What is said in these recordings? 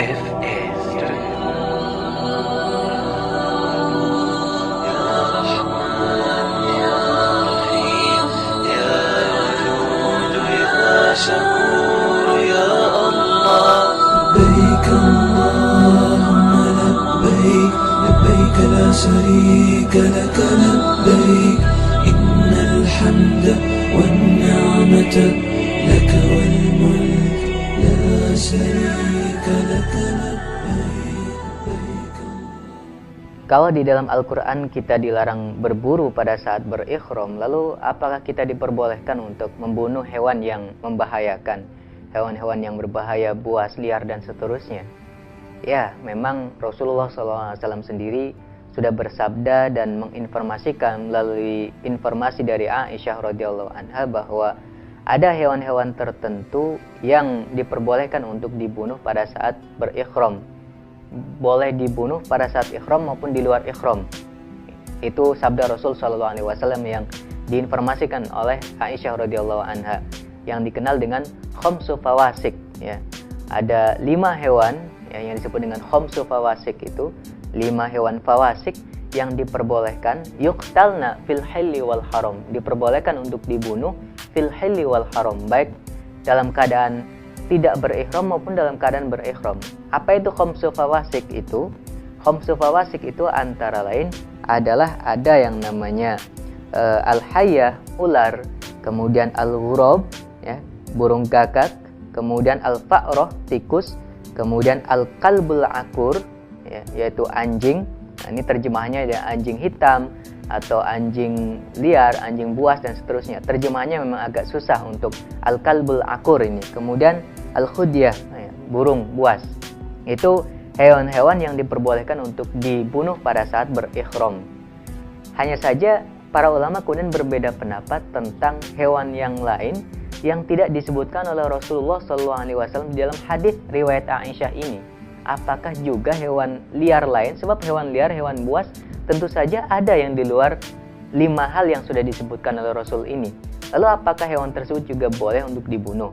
FA Studio. شكور يا الله لبيك اللهم لبيك لبيك لا شريك لك لبيك إن الحمد والنعمة لك والملك لا شريك لك لبيك. Kalau di dalam Al-Quran kita dilarang berburu pada saat berikhram, lalu apakah kita diperbolehkan untuk membunuh hewan yang membahayakan, hewan-hewan yang berbahaya, buas, liar, dan seterusnya? Ya, memang Rasulullah SAW sendiri sudah bersabda dan menginformasikan melalui informasi dari Aisyah radhiyallahu anha bahwa ada hewan-hewan tertentu yang diperbolehkan untuk dibunuh pada saat berikhram. Boleh dibunuh pada saat ikhram maupun di luar ikhram. Itu sabda Rasul SAW yang diinformasikan oleh Aisyah radhiyallahu anha, yang dikenal dengan khamsu fawasik, ya. Ada 5 hewan ya, yang disebut dengan khamsu fawasik, itu 5 hewan fawasik yang diperbolehkan yuqtalna fil hilli wal haram, diperbolehkan untuk dibunuh fil hilli wal haram, baik dalam keadaan tidak berikhram maupun dalam keadaan berikhram. Apa itu khamsu fawasik itu? Khamsu fawasik itu antara lain adalah ada yang namanya al-hayyah, ular, kemudian al-ghurab, ya, burung gagak, kemudian al-fa'rah, tikus, kemudian al-qalbul akur, ya, yaitu anjing. Nah, ini terjemahannya ada anjing hitam atau anjing liar, anjing buas, dan seterusnya. Terjemahannya memang agak susah untuk al-qalbul akur ini. Kemudian al-khudyah, ya, burung buas. Itu hewan-hewan yang diperbolehkan untuk dibunuh pada saat berikhram. Hanya saja para ulama kemudian berbeda pendapat tentang hewan yang lain yang tidak disebutkan oleh Rasulullah SAW di dalam hadis riwayat Aisyah ini. Apakah juga hewan liar lain? Sebab hewan liar, hewan buas tentu saja ada yang di luar 5 hal yang sudah disebutkan oleh Rasul ini. Lalu apakah hewan tersebut juga boleh untuk dibunuh?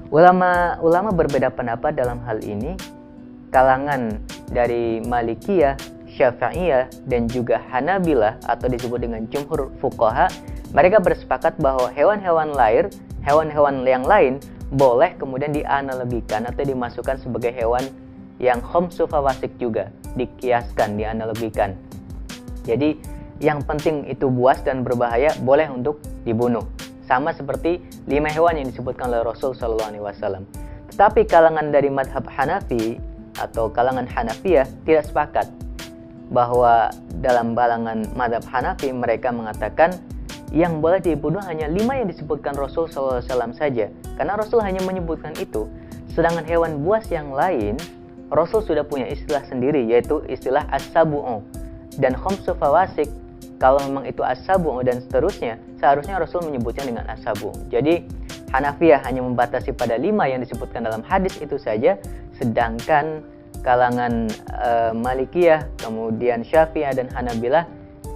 Ulama berbeda pendapat dalam hal ini. Kalangan dari Malikiyah, Syafi'iyah, dan juga Hanabilah atau disebut dengan jumhur fuqaha, mereka bersepakat bahwa hewan-hewan yang lain boleh kemudian dianalogikan atau dimasukkan sebagai hewan yang khamsu fawasik juga, dikiaskan, dianalogikan. Jadi yang penting itu buas dan berbahaya boleh untuk dibunuh. Sama seperti 5 hewan yang disebutkan oleh Rasul SAW. Tetapi kalangan dari madhab Hanafi atau kalangan Hanafiyah tidak sepakat, bahwa dalam kalangan madhab Hanafi mereka mengatakan yang boleh dibunuh hanya 5 yang disebutkan Rasul SAW saja, karena Rasul hanya menyebutkan itu. Sedangkan hewan buas yang lain Rasul sudah punya istilah sendiri, yaitu istilah as-sabu'u dan khamsu fawasik. Kalau memang itu as-sabu'u dan seterusnya, seharusnya Rasul menyebutnya dengan as-sabu'u. Jadi Hanafiyah hanya membatasi pada 5 yang disebutkan dalam hadis itu saja, sedangkan kalangan Malikiyah, kemudian Syafi'iyah dan Hanabilah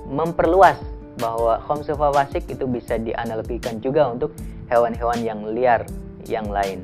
memperluas bahwa khamsu fawasik itu bisa dianalogikan juga untuk hewan-hewan yang liar yang lain.